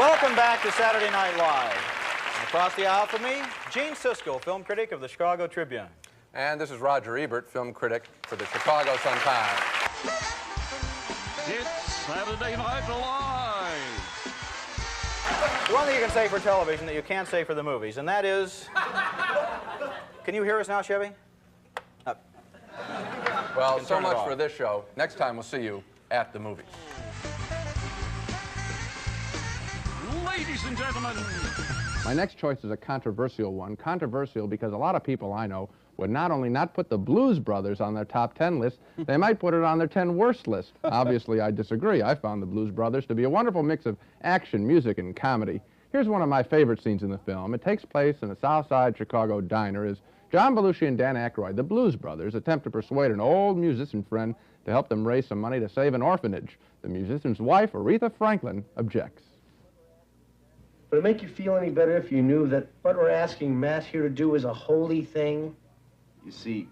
Welcome back to Saturday Night Live. And across the aisle from me, Gene Siskel, film critic of the Chicago Tribune. And this is Roger Ebert, film critic for the Chicago Sun-Times. It's Saturday Night Live. The one thing you can say for television that you can't say for the movies, and that is... Can you hear us now, Chevy? Well, so much for this show. Next time we'll see you at the movies. Ladies and gentlemen. My next choice is a controversial one. Controversial because a lot of people I know would not only not put the Blues Brothers on their top 10 list, they might put it on their 10 worst list. Obviously, I disagree. I found the Blues Brothers to be a wonderful mix of action, music, and comedy. Here's one of my favorite scenes in the film. It takes place in a South Side Chicago diner as John Belushi and Dan Aykroyd, the Blues Brothers, attempt to persuade an old musician friend to help them raise some money to save an orphanage. The musician's wife, Aretha Franklin, objects. Would it make you feel any better if you knew that what we're asking Matt here to do is a holy thing? You see,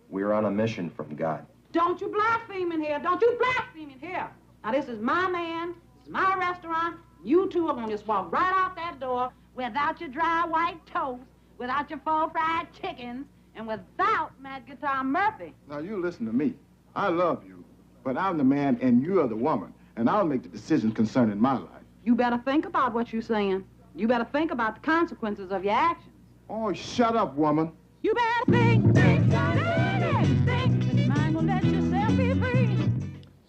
we're on a mission from God. Don't you blaspheme in here. Don't you blaspheme in here. Now, this is my man. This is my restaurant. You two are going to just walk right out that door without your dry white toast, without your full fried chickens, and without Mad Guitar Murphy. Now, you listen to me. I love you, but I'm the man and you're the woman, and I'll make the decisions concerning my life. You better think about what you're saying. You better think about the consequences of your actions. Oh, shut up, woman. You better think, think, think. I'm gonna let yourself be free.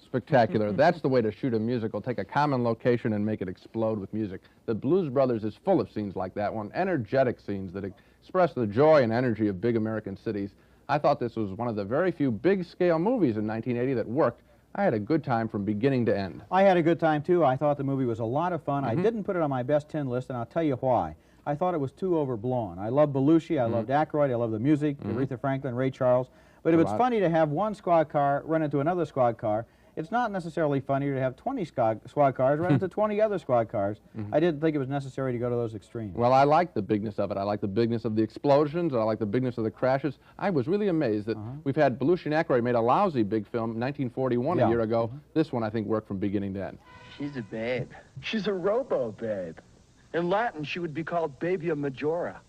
Spectacular. That's the way to shoot a musical. Take a common location and make it explode with music. The Blues Brothers is full of scenes like that one, energetic scenes that express the joy and energy of big American cities. I thought this was one of the very few big-scale movies in 1980 that worked. I had a good time from beginning to end. I had a good time, too. I thought the movie was a lot of fun. I didn't put it on my best 10 list, and I'll tell you why. I thought it was too overblown. I love Belushi, I loved Aykroyd, I love the music, Aretha Franklin, Ray Charles. But if it's funny to have one squad car run into another squad car, it's not necessarily funnier to have 20 squad cars run into 20 other squad cars. I didn't think it was necessary to go to those extremes. Well, I like the bigness of it. I like the bigness of the explosions. I like the bigness of the crashes. I was really amazed that we've had Belushi and Aykroyd made a lousy big film, 1941, a year ago. This one, I think, worked from beginning to end. She's a babe. She's a robo-babe. In Latin, she would be called Babia Majora.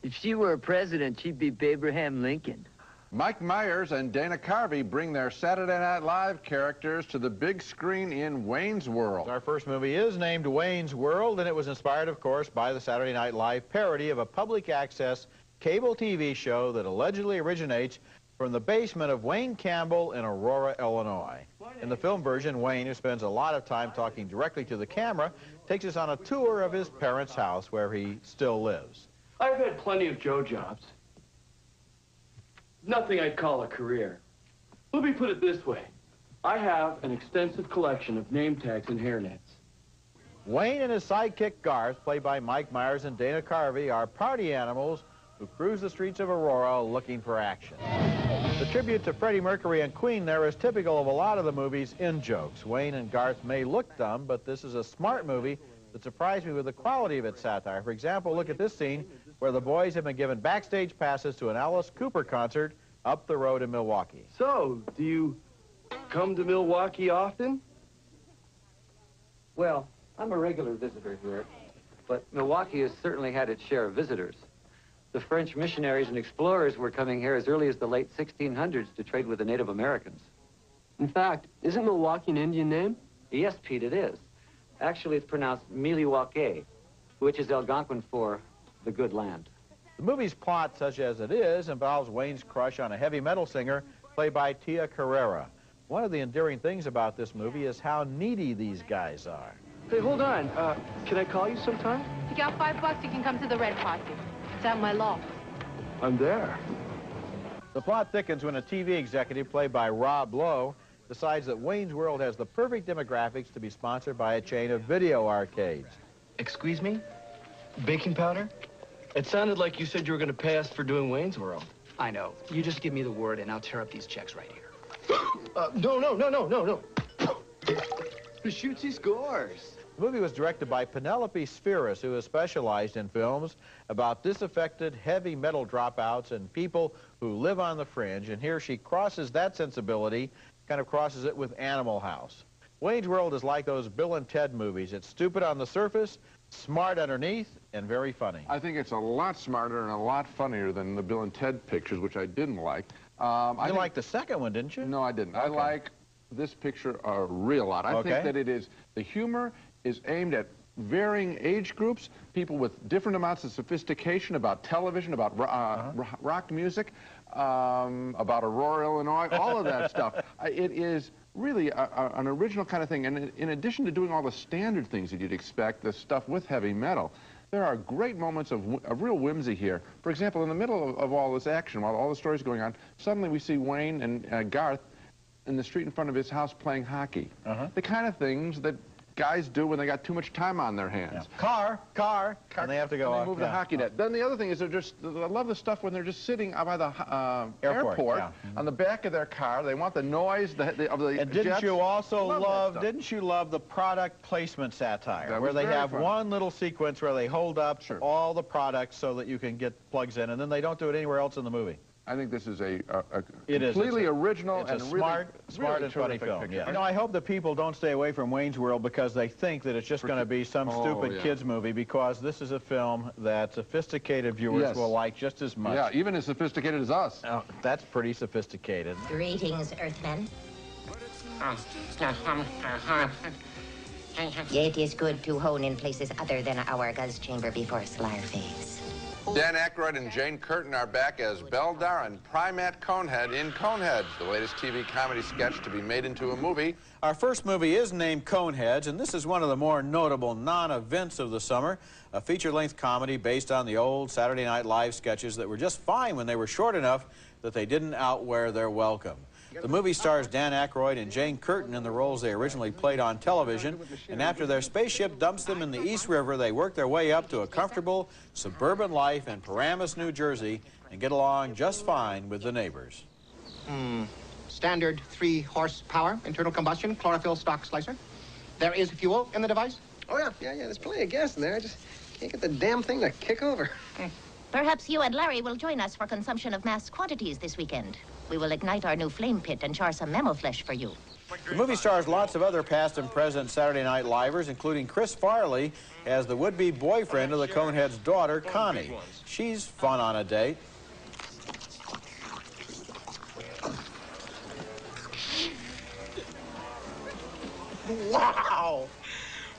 If she were a president, she'd be Abraham Lincoln. Mike Myers and Dana Carvey bring their Saturday Night Live characters to the big screen in Wayne's World. Our first movie is named Wayne's World, and it was inspired, of course, by the Saturday Night Live parody of a public access cable TV show that allegedly originates from the basement of Wayne Campbell in Aurora, Illinois. In the film version, Wayne, who spends a lot of time talking directly to the camera, takes us on a tour of his parents' house where he still lives. I've had plenty of Joe jobs. Nothing I'd call a career. Let me put it this way. I have an extensive collection of name tags and hairnets. Wayne and his sidekick Garth, played by Mike Myers and Dana Carvey, are party animals who cruise the streets of Aurora looking for action. The tribute to Freddie Mercury and Queen there is typical of a lot of the movie's in-jokes. Wayne and Garth may look dumb, but this is a smart movie that surprised me with the quality of its satire. For example, look at this scene where the boys have been given backstage passes to an Alice Cooper concert up the road in Milwaukee. So, do you come to Milwaukee often? Well, I'm a regular visitor here, but Milwaukee has certainly had its share of visitors. The French missionaries and explorers were coming here as early as the late 1600s to trade with the Native Americans. In fact, isn't Milwaukee an Indian name? Yes, Pete, it is. Actually, it's pronounced Miliwake, which is Algonquin for the good land. The movie's plot, such as it is, involves Wayne's crush on a heavy metal singer played by Tia Carrera. One of the endearing things about this movie is how needy these guys are. Hey, hold on. Can I call you sometime? If you got $5, you can come to the Red Party. It's at my loft. I'm there. The plot thickens when a TV executive, played by Rob Lowe, decides that Wayne's World has the perfect demographics to be sponsored by a chain of video arcades. Excuse me? Baking powder? It sounded like you said you were going to pay us for doing Wayne's World. I know. You just give me the word and I'll tear up these checks right here. No. Shoots scores. The movie was directed by Penelope Spheris, who has specialized in films about disaffected heavy metal dropouts and people who live on the fringe, and here she crosses that sensibility, kind of crosses it with Animal House. Wayne's World is like those Bill and Ted movies. It's stupid on the surface, smart underneath, and very funny. I think it's a lot smarter and a lot funnier than the Bill and Ted pictures, which I didn't like. You liked the second one, didn't you? No, I didn't. Okay. I like this picture a real lot. I think that it is, the humor is aimed at varying age groups, people with different amounts of sophistication about television, about rock music, about Aurora, Illinois, all of that stuff. It is really an original kind of thing. And in addition to doing all the standard things that you'd expect, the stuff with heavy metal, there are great moments of real whimsy here. For example, in the middle of all this action, while all the story's going on, suddenly we see Wayne and Garth in the street in front of his house playing hockey. The kind of things that guys do when they got too much time on their hands. Car, and they have to go and they move the hockey net. Then the other thing is I love the stuff when they're just sitting by the airport on the back of their car. They want the noise of the And jets. didn't you also love the product placement satire, where they have one little sequence where they hold up all the products so that you can get plugs in, and then they don't do it anywhere else in the movie? I think this is a It is. completely original It's and a really, smart and funny film. picture. You know, I hope that people don't stay away from Wayne's World because they think that it's just going to be some stupid kids movie, because this is a film that sophisticated viewers will like just as much. Yeah, even as sophisticated as us. Oh, that's pretty sophisticated. Greetings, Earthmen. It is good to hone in places other than our guz chamber before Slarface. Dan Aykroyd and Jane Curtin are back as Beldar and Primat Conehead in Coneheads, the latest TV comedy sketch to be made into a movie. Our first movie is named Coneheads, and this is one of the more notable non-events of the summer, a feature-length comedy based on the old Saturday Night Live sketches that were just fine when they were short enough that they didn't outwear their welcome. The movie stars Dan Aykroyd and Jane Curtin in the roles they originally played on television, and after their spaceship dumps them in the East River, they work their way up to a comfortable suburban life in Paramus, New Jersey, and get along just fine with the neighbors. Standard 3 horsepower, internal combustion, chlorophyll stock slicer. There is fuel in the device? Oh, yeah, there's plenty of gas in there. I just can't get the damn thing to kick over. Perhaps you and Larry will join us for consumption of mass quantities this weekend. We will ignite our new flame pit and char some mammal flesh for you. The movie stars lots of other past and present Saturday Night Livers, including Chris Farley as the would-be boyfriend of the Coneheads' daughter, Connie. She's fun on a date. Wow!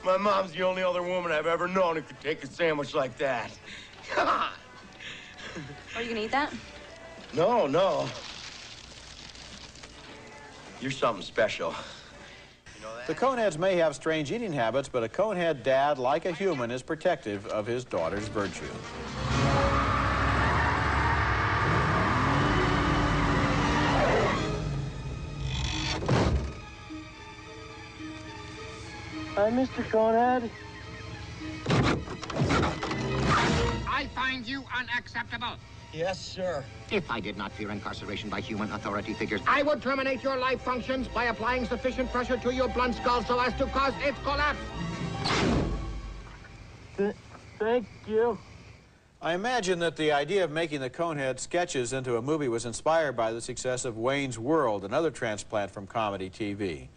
My mom's the only other woman I've ever known who could take a sandwich like that. Are you gonna eat that? No. You're something special. The Coneheads may have strange eating habits, but a Conehead dad, like a human, is protective of his daughter's virtue. Hi, Mr. Conehead. I find you unacceptable. Yes, sir. If I did not fear incarceration by human authority figures, I would terminate your life functions by applying sufficient pressure to your blunt skull so as to cause its collapse. Thank you. I imagine that the idea of making the Conehead sketches into a movie was inspired by the success of Wayne's World, another transplant from comedy TV.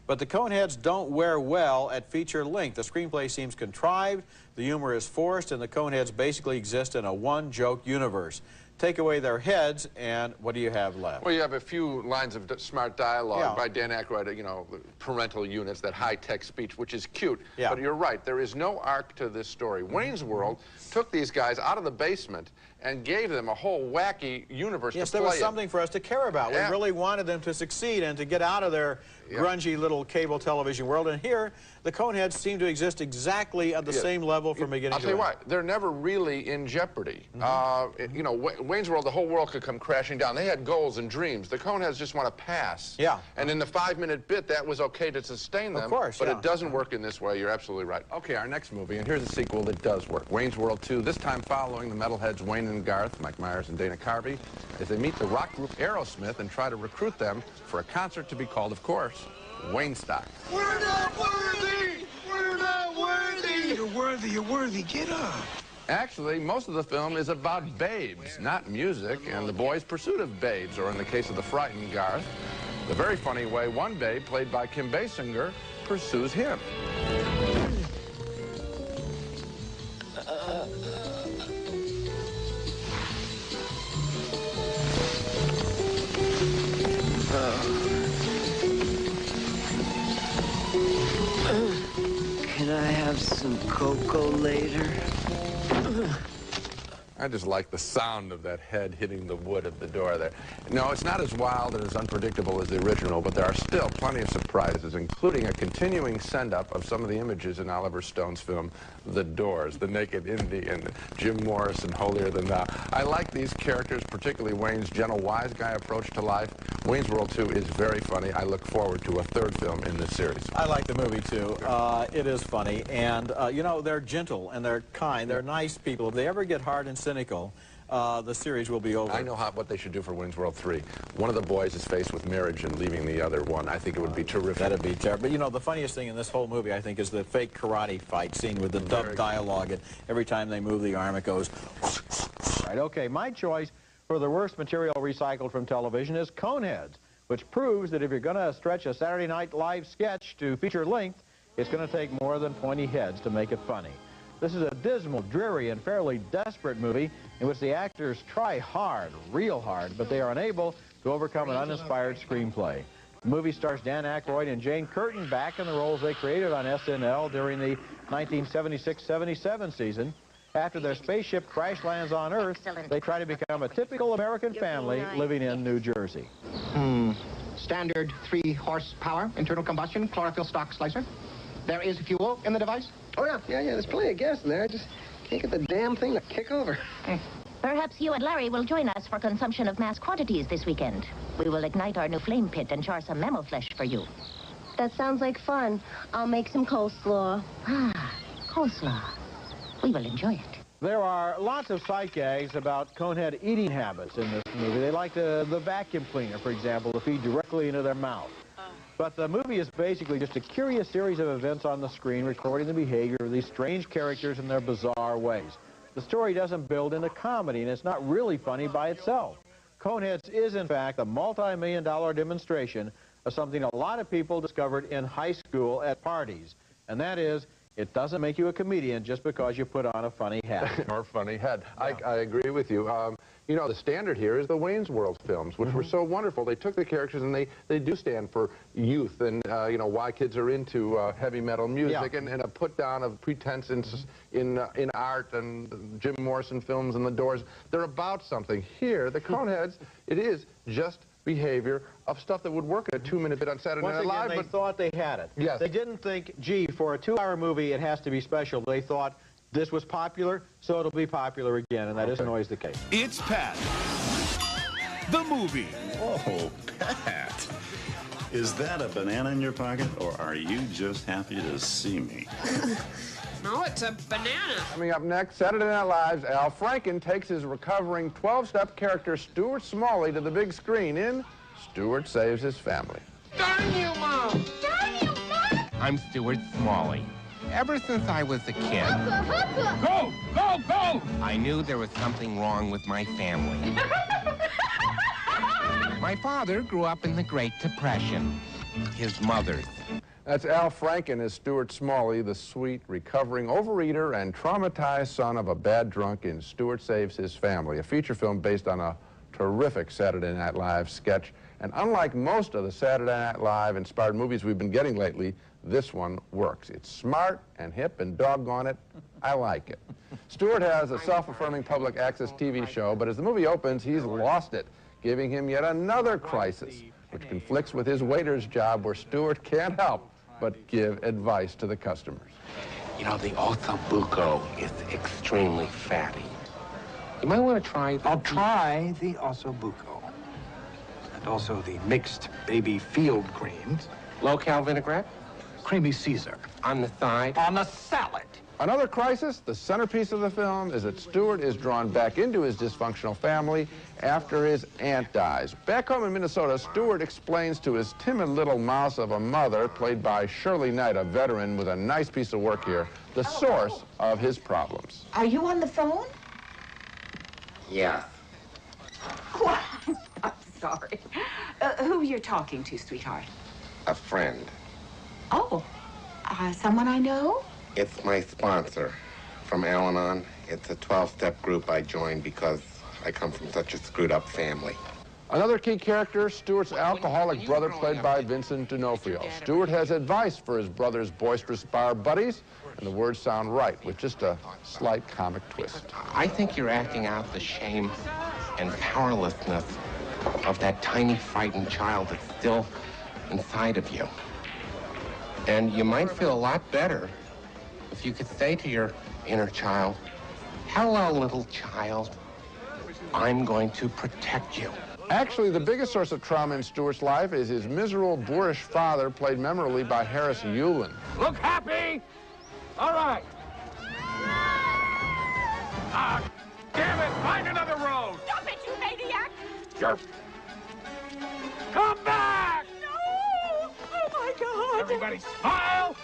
But the Coneheads don't wear well at feature length. The screenplay seems contrived, the humor is forced, and the Coneheads basically exist in a one-joke universe. Take away their heads, and what do you have left? Well, you have a few lines of smart dialogue by Dan Aykroyd, you know, parental units, that high-tech speech, which is cute. Yeah. But you're right, there is no arc to this story. Wayne's World took these guys out of the basement and gave them a whole wacky universe to play in. Yes, there was something for us to care about. We really wanted them to succeed and to get out of their grungy little cable television world. And here, the Coneheads seem to exist exactly at the same level from beginning to end. I'll tell you what, they're never really in jeopardy. You know, Wayne's World, the whole world could come crashing down. They had goals and dreams. The Coneheads just want to pass. Yeah. And in the 5-minute bit, that was okay to sustain them. Of course, But it doesn't work in this way. You're absolutely right. Okay, our next movie, and here's a sequel that does work. Wayne's World 2, this time following the metalheads Wayne and Garth, Mike Myers and Dana Carvey, as they meet the rock group Aerosmith and try to recruit them for a concert to be called, of course, Wayne Stock. We're not worthy! We're not worthy! You're worthy, get up. Actually, most of the film is about babes, not music, and the boys' pursuit of babes, or in the case of the frightened Garth, The very funny way one babe, played by Kim Basinger, pursues him. Can I have some cocoa later? I just like the sound of that head hitting the wood of the door there. No, it's not as wild and as unpredictable as the original, but there are still plenty of surprises, including a continuing send-up of some of the images in Oliver Stone's film, The Doors, the naked Indian, Jim Morrison, Holier Than Thou. I like these characters, particularly Wayne's gentle, wise guy approach to life. Wayne's World 2 is very funny. I look forward to a third film in this series. I like the movie, too. It is funny, and, you know, they're gentle, and they're kind, they're nice people. If they ever get hard and cynical, the series will be over. I know what they should do for Wayne's World 3. One of the boys is faced with marriage and leaving the other one. I think it would be terrific. That'd be terrible. But, you know, the funniest thing in this whole movie, I think, is the fake karate fight scene with the dubbed dialogue. And every time they move the arm, it goes... Right, okay, my choice for the worst material recycled from television is Coneheads, which proves that if you're going to stretch a Saturday Night Live sketch to feature length, it's going to take more than pointy heads to make it funny. This is a dismal, dreary, and fairly desperate movie in which the actors try hard, real hard, but they are unable to overcome an uninspired screenplay. The movie stars Dan Aykroyd and Jane Curtin back in the roles they created on SNL during the 1976-77 season. After their spaceship crash lands on Earth, they try to become a typical American family living in New Jersey. Standard 3-horsepower internal combustion chlorophyll stock slicer. There is fuel in the device? Oh, yeah, there's plenty of gas in there. I just can't get the damn thing to kick over. Perhaps you and Larry will join us for consumption of mass quantities this weekend. We will ignite our new flame pit and char some mammal flesh for you. That sounds like fun. I'll make some coleslaw. Ah, coleslaw. We will enjoy it. There are lots of sight gags about conehead eating habits in this movie. They like the vacuum cleaner, for example, to feed directly into their mouth. But the movie is basically just a curious series of events on the screen recording the behavior of these strange characters in their bizarre ways. The story doesn't build into comedy, and it's not really funny by itself. Coneheads is, in fact, a multi-million-dollar demonstration of something a lot of people discovered in high school at parties, and that is, it doesn't make you a comedian just because you put on a funny hat. Or funny head. Yeah. I agree with you. You know, the standard here is the Wayne's World films, which were so wonderful. They took the characters and they do stand for youth and, you know, why kids are into heavy metal music and a put-down of pretense in art and Jim Morrison films and The Doors. They're about something. Here, the Coneheads, it is just behavior of stuff that would work in a 2-minute bit on Saturday Night Live. They thought they had it. Yes. They didn't think, gee, for a 2-hour movie, it has to be special. They thought, this was popular, so it'll be popular again, and that isn't always the case. It's Pat, the movie. Oh, Pat. Is that a banana in your pocket, or are you just happy to see me? No, it's a banana. Coming up next, Saturday Night Live's Al Franken takes his recovering 12-step character Stuart Smalley to the big screen in Stuart Saves His Family. Darn you, Mom! Darn you, Mom! I'm Stuart Smalley. Ever since I was a kid, Go! Go! Go! I knew there was something wrong with my family. My father grew up in the Great Depression. His mother. That's Al Franken as Stuart Smalley, the sweet, recovering overeater and traumatized son of a bad drunk in Stuart Saves His Family, a feature film based on a terrific Saturday Night Live sketch. And unlike most of the Saturday Night Live inspired movies we've been getting lately, this one works. It's smart and hip and doggone it, I like it. Stuart has a self-affirming public access TV show, but as the movie opens, he's lost it, giving him yet another crisis, which conflicts with his waiter's job where Stuart can't help but give advice to the customers. You know, the Ossobuco is extremely fatty. You might want to try... I'll try the Ossobuco. And also the mixed baby field greens. Low-cal vinaigrette? Creamy Caesar. On the side? On the salad. Another crisis, the centerpiece of the film, is that Stuart is drawn back into his dysfunctional family after his aunt dies. Back home in Minnesota, Stuart explains to his timid little mouse of a mother, played by Shirley Knight, a veteran with a nice piece of work here, the source of his problems. Are you on the phone? Yeah. Well, I'm sorry. Who you're talking to, sweetheart? A friend. Oh, someone I know? It's my sponsor from Al-Anon. It's a 12-step group I joined because I come from such a screwed-up family. Another key character, Stuart's alcoholic brother, played by Vincent D'Onofrio. Stuart has advice for his brother's boisterous bar buddies, and the words sound right, with just a slight comic twist. I think you're acting out the shame and powerlessness of that tiny, frightened child that's still inside of you. And you might feel a lot better if you could say to your inner child, "Hello, little child. I'm going to protect you." Actually, the biggest source of trauma in Stuart's life is his miserable, boorish father, played memorably by Harris Yulin. Look happy! All right. Damn it! Find another road! Stop it, you maniac! Jerk! Come back! No! Oh, my God! Everybody smile!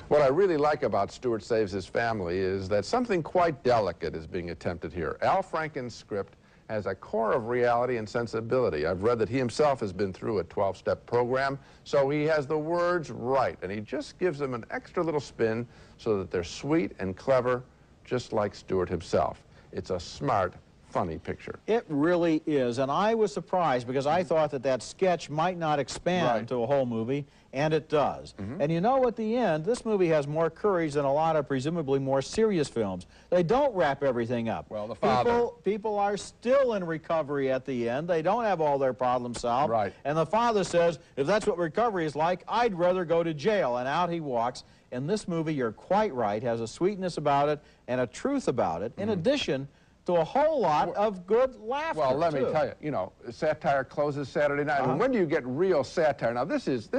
What I really like about Stuart Saves His Family is that something quite delicate is being attempted here. Al Franken's script has a core of reality and sensibility. I've read that he himself has been through a 12-step program, so he has the words right, and he just gives them an extra little spin so that they're sweet and clever, just like Stuart himself. It's a smart, funny picture. It really is, and I was surprised because I thought that that sketch might not expand to a whole movie, and it does. And you know, at the end, this movie has more courage than a lot of presumably more serious films. They don't wrap everything up. Well, the father... People are still in recovery at the end. They don't have all their problems solved. Right. And the father says, if that's what recovery is like, I'd rather go to jail. And out he walks. And this movie, you're quite right, has a sweetness about it and a truth about it, in addition to a whole lot of good laughter. Well, let me tell you, you know, satire closes Saturday night. And when do you get real satire? Now, this is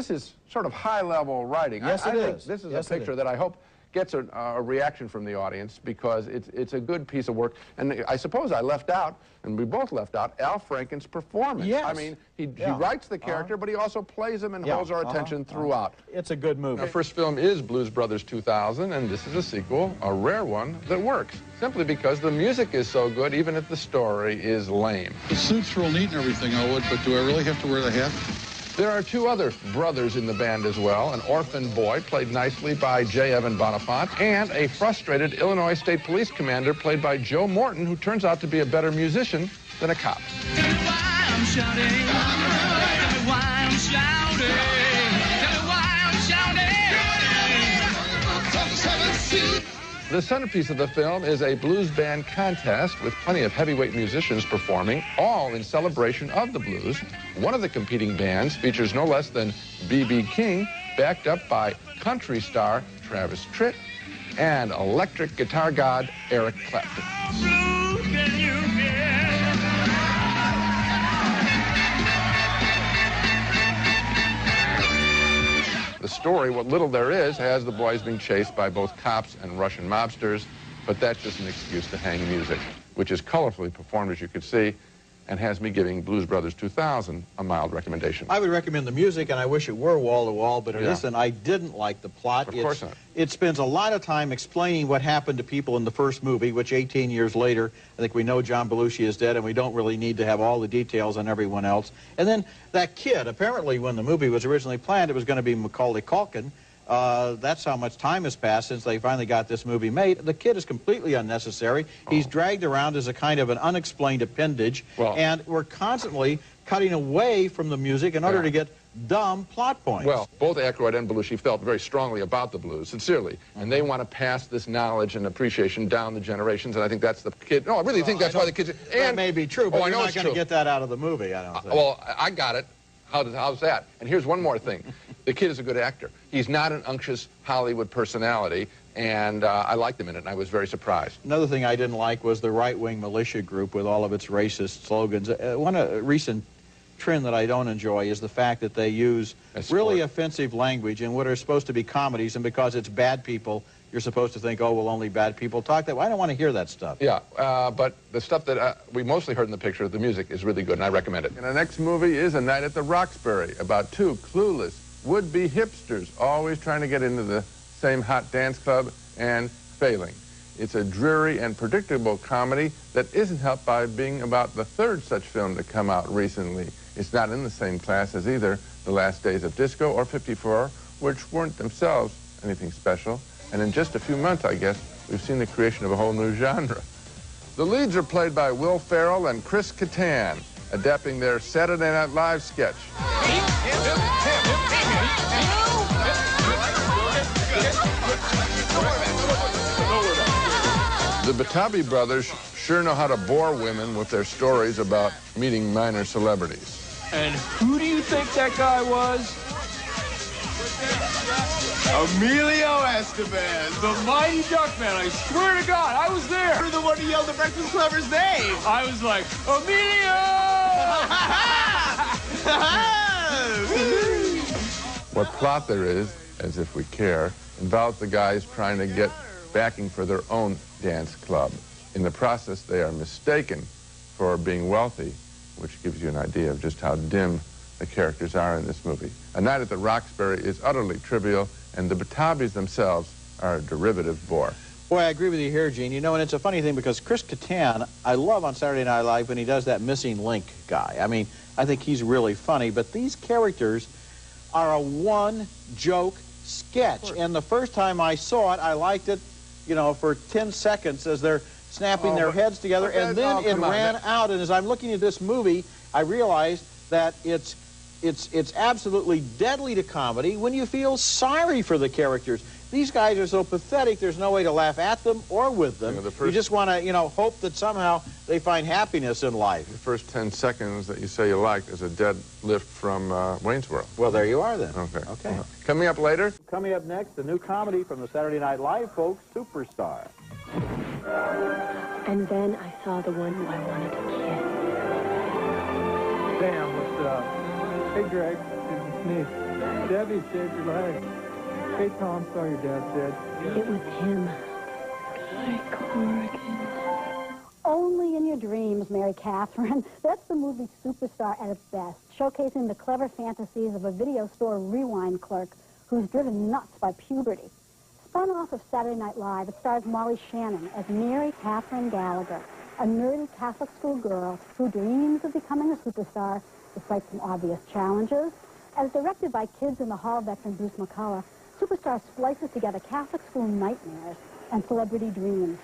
sort of high-level writing. Yes, I it think is. This is a picture that I hope gets a reaction from the audience because it's a good piece of work. And I suppose I left out, and we both left out, Al Franken's performance. Yes. I mean, he writes the character, but he also plays him and holds our attention throughout. It's a good movie. Our first film is Blues Brothers 2000, and this is a sequel, a rare one, that works. Simply because the music is so good, even if the story is lame. The suit's real neat and everything, Elwood, but do I really have to wear the hat? There are two other brothers in the band as well, an orphan boy played nicely by J. Evan Bonifant, and a frustrated Illinois State Police commander played by Joe Morton, who turns out to be a better musician than a cop. The centerpiece of the film is a blues band contest with plenty of heavyweight musicians performing, all in celebration of the blues. One of the competing bands features no less than B.B. King, backed up by country star Travis Tritt and electric guitar god Eric Clapton. The story, what little there is, has the boys being chased by both cops and Russian mobsters, but that's just an excuse to hang music, which is colorfully performed, as you can see, and has me giving Blues Brothers 2000 a mild recommendation. I would recommend the music, and I wish it were wall-to-wall, but listen, I didn't like the plot. Of course not. It spends a lot of time explaining what happened to people in the first movie, which 18 years later, I think we know John Belushi is dead, and we don't really need to have all the details on everyone else. And then that kid, apparently when the movie was originally planned, it was going to be Macaulay Culkin. That's how much time has passed since they finally got this movie made. The kid is completely unnecessary. He's dragged around as a kind of an unexplained appendage, and we're constantly cutting away from the music in order to get dumb plot points. Well, both Aykroyd and Belushi felt very strongly about the blues, sincerely, and they want to pass this knowledge and appreciation down the generations, and I think that's the kid. No, I really think that's why the kids... That may be true, but I you're know not going to get that out of the movie, I don't think. Well, I got it. How's that? And here's one more thing. The kid is a good actor. He's not an unctuous Hollywood personality, and I liked him in it, and I was very surprised. Another thing I didn't like was the right-wing militia group with all of its racist slogans. One recent trend that I don't enjoy is the fact that they use really offensive language in what are supposed to be comedies, and because it's bad people, you're supposed to think, oh, well, only bad people talk that way. I don't want to hear that stuff. Yeah, but the stuff that we mostly heard in the picture, the music is really good, and I recommend it. And our next movie is A Night at the Roxbury, about two clueless, would-be hipsters, always trying to get into the same hot dance club and failing. It's a dreary and predictable comedy that isn't helped by being about the third such film to come out recently. It's not in the same class as either The Last Days of Disco or 54, which weren't themselves anything special. And in just a few months, I guess, we've seen the creation of a whole new genre. The leads are played by Will Ferrell and Chris Kattan, adapting their Saturday Night Live sketch. The Batabi brothers sure know how to bore women with their stories about meeting minor celebrities. And who do you think that guy was? Emilio Estevez, The Mighty Duckman, I swear to God, I was there. You're the one who yelled the Breakfast Clubber's name. I was like, Emilio! What plot there is, as if we care, involves the guys trying to get backing for their own dance club. In the process, they are mistaken for being wealthy, which gives you an idea of just how dim the characters are in this movie. A Night at the Roxbury is utterly trivial, and the Batabis themselves are a derivative bore. Boy, I agree with you here, Gene. You know, and it's a funny thing because Chris Kattan, I love on Saturday Night Live when he does that missing link guy. I mean, I think he's really funny, but these characters are a one-joke sketch. And the first time I saw it, I liked it, you know, for 10 seconds as they're snapping their heads together, and then it ran out. And as I'm looking at this movie, I realized that it's absolutely deadly to comedy when you feel sorry for the characters. These guys are so pathetic, there's no way to laugh at them or with them. You just want to, you know, hope that somehow they find happiness in life. The first 10 seconds that you say you liked is a dead lift from Wayne's World. Well, there you are then. Okay. Okay. Coming up later. Coming up next, the new comedy from the Saturday Night Live folks, Superstar. And then I saw the one who I wanted to kiss. Sam, what's up? Hey, Greg, it's me. Debbie saved your leg. Hey, Tom, sorry your dad's dead. It was him. Only in Your Dreams, Mary Catherine. That's the movie Superstar at its best, showcasing the clever fantasies of a video store rewind clerk who's driven nuts by puberty. Spun off of Saturday Night Live, it stars Molly Shannon as Mary Catherine Gallagher, a nerdy Catholic school girl who dreams of becoming a superstar despite some obvious challenges. As directed by Kids in the Hall veteran Bruce McCullough, Superstar splices together Catholic school nightmares and celebrity dreams.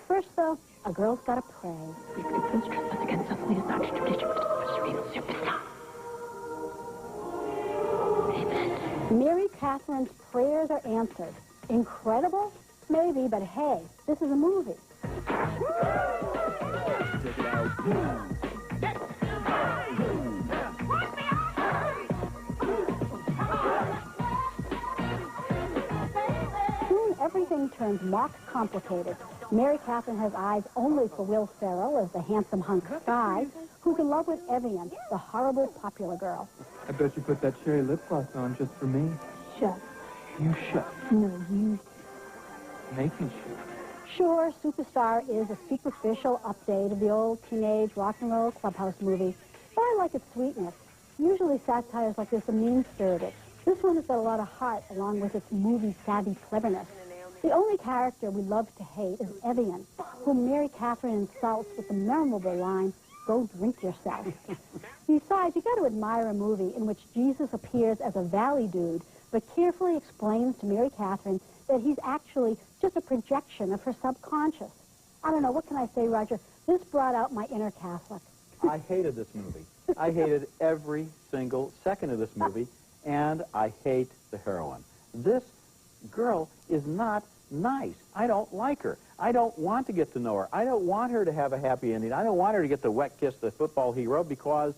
First, though, a girl's got to pray. Mary Catherine's prayers are answered. Incredible? Maybe, but hey, this is a movie. Soon everything turns mock complicated. Mary Catherine has eyes only for Will Ferrell as the handsome hunk Sky, who's in love with Evian, the horrible popular girl. I bet you put that cherry lip gloss on just for me. Shut. You shut. No, you. Making sure. Sure, Superstar is a superficial update of the old teenage rock and roll clubhouse movie, but I like its sweetness. Usually satires like this are mean-spirited. This one has got a lot of heart along with its movie-savvy cleverness. The only character we love to hate is Evian, whom Mary Catherine insults with the memorable line, "Go drink yourself." Besides, you got to admire a movie in which Jesus appears as a valley dude, but carefully explains to Mary Catherine that he's actually just a projection of her subconscious. I don't know, what can I say, Roger? This brought out my inner Catholic. I hated this movie. I hated every single second of this movie, and I hate the heroine. This girl is not nice. I don't like her. I don't want to get to know her. I don't want her to have a happy ending. I don't want her to get the wet kiss the football hero because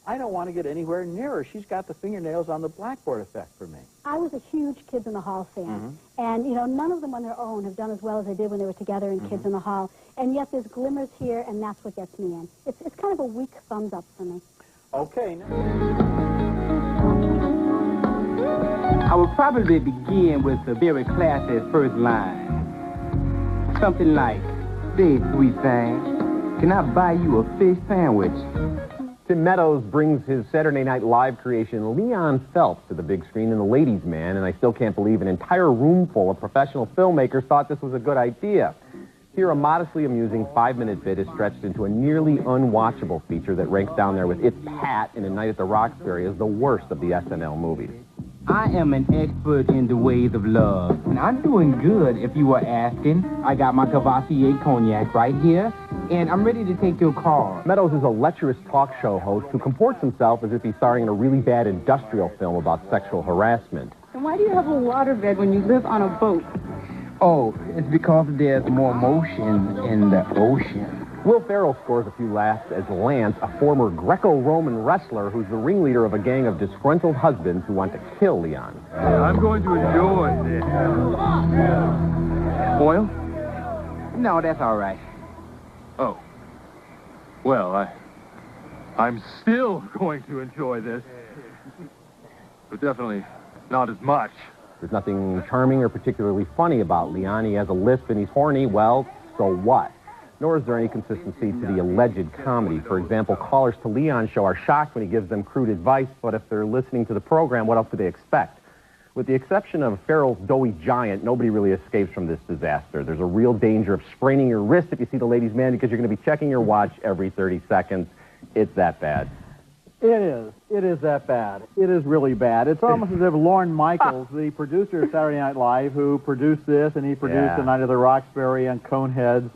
I don't want to get anywhere near her. She's got the fingernails on the blackboard effect for me. I was a huge Kids in the Hall fan. And, you know, none of them on their own have done as well as they did when they were together in Kids in the Hall. And yet there's glimmers here, and that's what gets me in. It's kind of a weak thumbs up for me. Okay. I would probably begin with a very classy first line. Something like, "Say, sweet thing, can I buy you a fish sandwich?" Tim Meadows brings his Saturday Night Live creation Leon Phelps to the big screen in The Ladies' Man, and I still can't believe an entire room full of professional filmmakers thought this was a good idea. Here, a modestly amusing 5-minute bit is stretched into a nearly unwatchable feature that ranks down there with It's Pat in A Night at the Roxbury as the worst of the SNL movies. I am an expert in the ways of love, and I'm doing good if you were asking. I got my Cavassier cognac right here, and I'm ready to take your call. Meadows is a lecherous talk show host who comports himself as if he's starring in a really bad industrial film about sexual harassment. And why do you have a waterbed when you live on a boat? Oh, it's because there's more motion in the ocean. Will Ferrell scores a few laughs as Lance, a former Greco-Roman wrestler who's the ringleader of a gang of disgruntled husbands who want to kill Leon. I'm going to enjoy this. Oil? No, that's all right. Oh. Well, I'm still going to enjoy this. But definitely not as much. There's nothing charming or particularly funny about Leon. He has a lisp and he's horny. Well, so what? Nor is there any consistency to the alleged comedy. For example, callers to Leon's show are shocked when he gives them crude advice, but if they're listening to the program, what else do they expect? With the exception of Ferrell's doughy giant, nobody really escapes from this disaster. There's a real danger of spraining your wrist if you see The Ladies' Man because you're going to be checking your watch every 30 seconds. It's that bad. It is. It is that bad. It is really bad. It's almost as if Lorne Michaels, the producer of Saturday Night Live, who produced this, and he produced The Night of the Roxbury and Coneheads.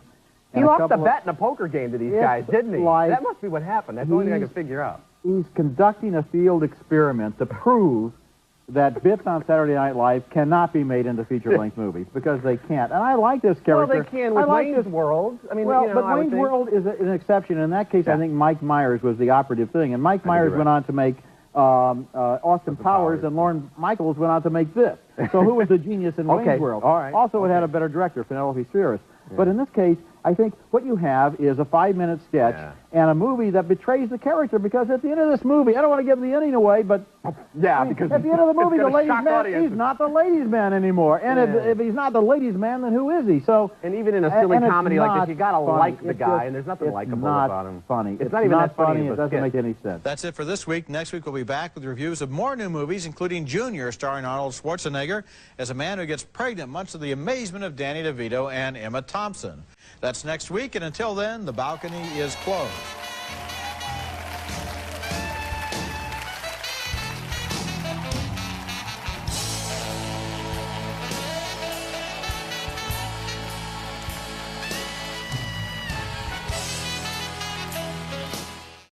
He lost a bet in a poker game to these guys, didn't he? That must be what happened. That's the only thing I can figure out. He's conducting a field experiment to prove that bits on Saturday Night Live cannot be made into feature-length movies because they can't. And I like this character. Well, they can with Wayne's World. I mean, well, you know, but Wayne's World is an exception. In that case, I think Mike Myers was the operative thing. And Mike Myers went on to make Austin Powers, and Lorne Michaels went on to make this. So who was the genius in Wayne's World? All right. Also, it had a better director, Penelope Spheris. But in this case, I think what you have is a 5-minute sketch and a movie that betrays the character because at the end of this movie, I don't want to give the ending away, but because at the end of the movie, the ladies' man, audiences. he's not the ladies' man anymore. And if he's not the ladies' man, then who is he? So, and even in a silly comedy like this, you got to like the guy, and there's nothing likable about him. Funny. It's not even that funny. It doesn't make any sense. That's it for this week. Next week, we'll be back with reviews of more new movies, including Junior, starring Arnold Schwarzenegger as a man who gets pregnant, much to the amazement of Danny DeVito and Emma Thompson. That's next week, and until then, the balcony is closed.